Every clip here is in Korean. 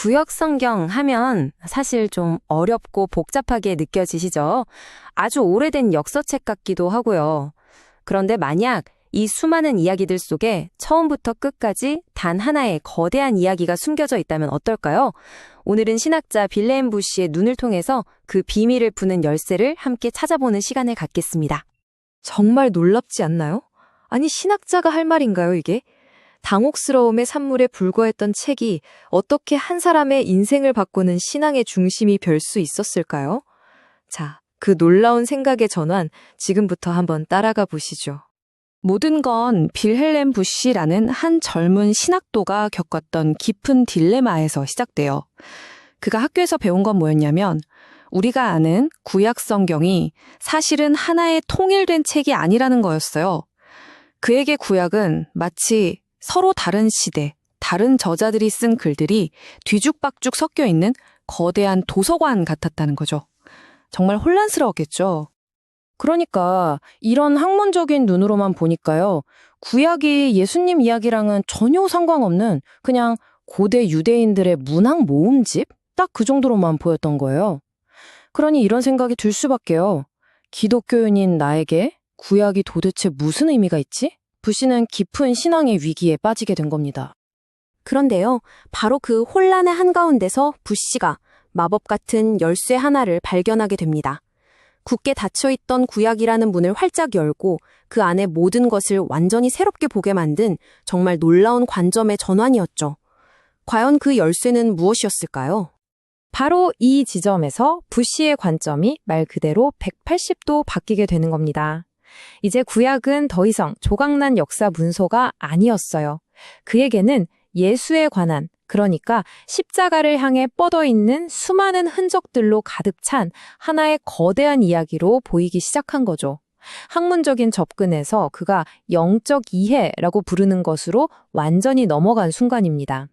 구약 성경 하면 사실 좀 어렵고 복잡하게 느껴지시죠? 아주 오래된 역사책 같기도 하고요. 그런데 만약 이 수많은 이야기들 속에 처음부터 끝까지 단 하나의 거대한 이야기가 숨겨져 있다면 어떨까요? 오늘은 신학자 빌레헴 부시의 눈을 통해서 그 비밀을 푸는 열쇠를 함께 찾아보는 시간을 갖겠습니다. 정말 놀랍지 않나요? 아니, 신학자가 할 말인가요, 이게? 당혹스러움의 산물에 불과했던 책이 어떻게 한 사람의 인생을 바꾸는 신앙의 중심이 별 수 있었을까요? 자, 그 놀라운 생각의 전환, 지금부터 한번 따라가 보시죠. 모든 건 빌헬렘 부시라는 한 젊은 신학도가 겪었던 깊은 딜레마에서 시작돼요. 그가 학교에서 배운 건 뭐였냐면 우리가 아는 구약 성경이 사실은 하나의 통일된 책이 아니라는 거였어요. 그에게 구약은 마치 서로 다른 시대, 다른 저자들이 쓴 글들이 뒤죽박죽 섞여 있는 거대한 도서관 같았다는 거죠. 정말 혼란스러웠겠죠. 그러니까 이런 학문적인 눈으로만 보니까요. 구약이 예수님 이야기랑은 전혀 상관없는 그냥 고대 유대인들의 문학 모음집? 딱 그 정도로만 보였던 거예요. 그러니 이런 생각이 들 수밖에요. 기독교인인 나에게 구약이 도대체 무슨 의미가 있지? 부시는 깊은 신앙의 위기에 빠지게 된 겁니다. 그런데요, 바로 그 혼란의 한가운데서 부시가 마법 같은 열쇠 하나를 발견하게 됩니다. 굳게 닫혀있던 구약이라는 문을 활짝 열고 그 안에 모든 것을 완전히 새롭게 보게 만든 정말 놀라운 관점의 전환이었죠. 과연 그 열쇠는 무엇이었을까요? 바로 이 지점에서 부시의 관점이 말 그대로 180도 바뀌게 되는 겁니다. 이제 구약은 더 이상 조각난 역사 문서가 아니었어요. 그에게는 예수에 관한, 그러니까 십자가를 향해 뻗어있는 수많은 흔적들로 가득 찬 하나의 거대한 이야기로 보이기 시작한 거죠. 학문적인 접근에서 그가 영적 이해라고 부르는 것으로 완전히 넘어간 순간입니다.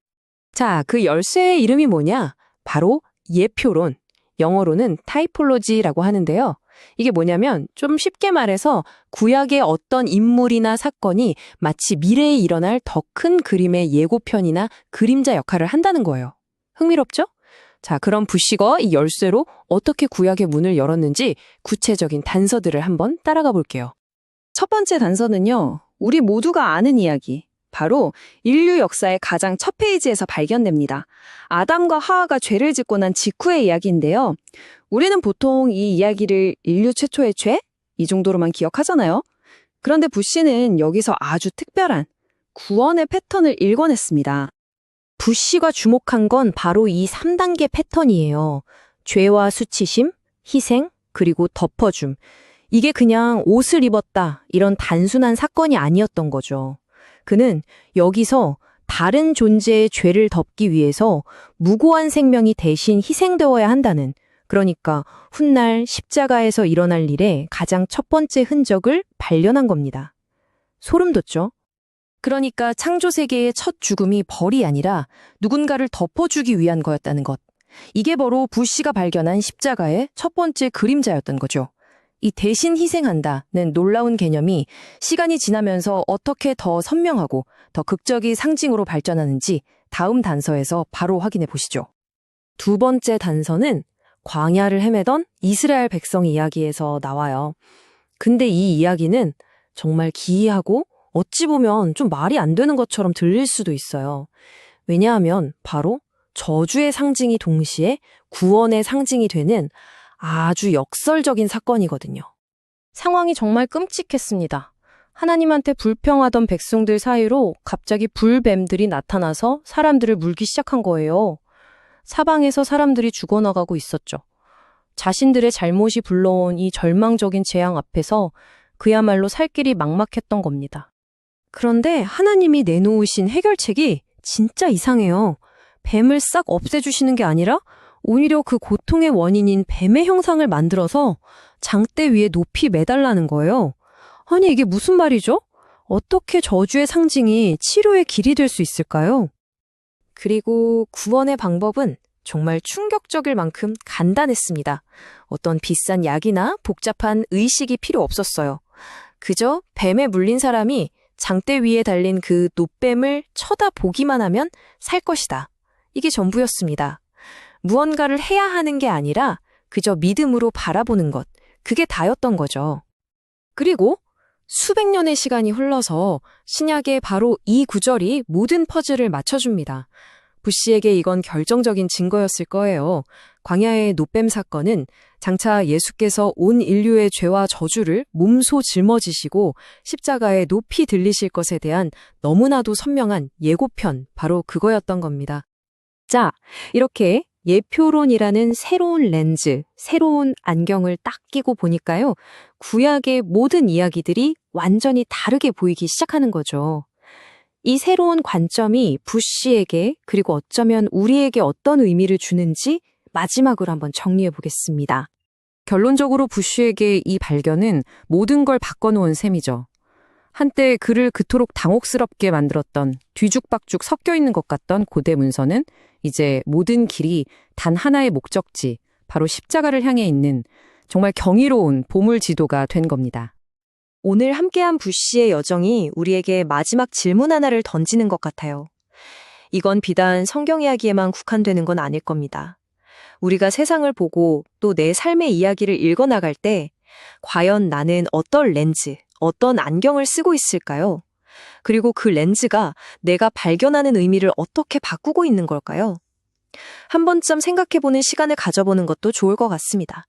자, 그 열쇠의 이름이 뭐냐? 바로 예표론, 영어로는 타이폴로지라고 하는데요. 이게 뭐냐면 좀 쉽게 말해서 구약의 어떤 인물이나 사건이 마치 미래에 일어날 더 큰 그림의 예고편이나 그림자 역할을 한다는 거예요. 흥미롭죠? 자, 그럼 부시가 이 열쇠로 어떻게 구약의 문을 열었는지 구체적인 단서들을 한번 따라가 볼게요. 첫 번째 단서는요, 우리 모두가 아는 이야기, 바로 인류 역사의 가장 첫 페이지에서 발견됩니다. 아담과 하와가 죄를 짓고 난 직후의 이야기인데요. 우리는 보통 이 이야기를 인류 최초의 죄? 이 정도로만 기억하잖아요. 그런데 부시는 여기서 아주 특별한 구원의 패턴을 읽어냈습니다. 부시가 주목한 건 바로 이 3단계 패턴이에요. 죄와 수치심, 희생, 그리고 덮어줌. 이게 그냥 옷을 입었다, 이런 단순한 사건이 아니었던 거죠. 그는 여기서 다른 존재의 죄를 덮기 위해서 무고한 생명이 대신 희생되어야 한다는, 그러니까 훗날 십자가에서 일어날 일의 가장 첫 번째 흔적을 발견한 겁니다. 소름 돋죠? 그러니까 창조세계의 첫 죽음이 벌이 아니라 누군가를 덮어주기 위한 거였다는 것. 이게 바로 부시가 발견한 십자가의 첫 번째 그림자였던 거죠. 이 대신 희생한다는 놀라운 개념이 시간이 지나면서 어떻게 더 선명하고 더 극적인 상징으로 발전하는지 다음 단서에서 바로 확인해 보시죠. 두 번째 단서는 광야를 헤매던 이스라엘 백성 이야기에서 나와요. 근데 이 이야기는 정말 기이하고 어찌 보면 좀 말이 안 되는 것처럼 들릴 수도 있어요. 왜냐하면 바로 저주의 상징이 동시에 구원의 상징이 되는 아주 역설적인 사건이거든요. 상황이 정말 끔찍했습니다. 하나님한테 불평하던 백성들 사이로 갑자기 불뱀들이 나타나서 사람들을 물기 시작한 거예요. 사방에서 사람들이 죽어나가고 있었죠. 자신들의 잘못이 불러온 이 절망적인 재앙 앞에서 그야말로 살 길이 막막했던 겁니다. 그런데 하나님이 내놓으신 해결책이 진짜 이상해요. 뱀을 싹 없애주시는 게 아니라 오히려 그 고통의 원인인 뱀의 형상을 만들어서 장대 위에 높이 매달라는 거예요. 아니, 이게 무슨 말이죠? 어떻게 저주의 상징이 치료의 길이 될 수 있을까요? 그리고 구원의 방법은 정말 충격적일 만큼 간단했습니다. 어떤 비싼 약이나 복잡한 의식이 필요 없었어요. 그저 뱀에 물린 사람이 장대 위에 달린 그 노뱀을 쳐다보기만 하면 살 것이다. 이게 전부였습니다. 무언가를 해야 하는 게 아니라 그저 믿음으로 바라보는 것, 그게 다였던 거죠. 그리고 수백 년의 시간이 흘러서 신약의 바로 이 구절이 모든 퍼즐을 맞춰줍니다. 부시에게 이건 결정적인 증거였을 거예요. 광야의 노뱀 사건은 장차 예수께서 온 인류의 죄와 저주를 몸소 짊어지시고 십자가에 높이 들리실 것에 대한 너무나도 선명한 예고편, 바로 그거였던 겁니다. 자, 이렇게 예표론이라는 새로운 렌즈, 새로운 안경을 딱 끼고 보니까요, 구약의 모든 이야기들이 완전히 다르게 보이기 시작하는 거죠. 이 새로운 관점이 부시에게, 그리고 어쩌면 우리에게 어떤 의미를 주는지 마지막으로 한번 정리해 보겠습니다. 결론적으로 부시에게 이 발견은 모든 걸 바꿔놓은 셈이죠. 한때 그를 그토록 당혹스럽게 만들었던 뒤죽박죽 섞여 있는 것 같던 고대 문서는 이제 모든 길이 단 하나의 목적지, 바로 십자가를 향해 있는 정말 경이로운 보물 지도가 된 겁니다. 오늘 함께한 부시의 여정이 우리에게 마지막 질문 하나를 던지는 것 같아요. 이건 비단 성경 이야기에만 국한되는 건 아닐 겁니다. 우리가 세상을 보고 또 내 삶의 이야기를 읽어나갈 때 과연 나는 어떤 렌즈, 어떤 안경을 쓰고 있을까요? 그리고 그 렌즈가 내가 발견하는 의미를 어떻게 바꾸고 있는 걸까요? 한 번쯤 생각해보는 시간을 가져보는 것도 좋을 것 같습니다.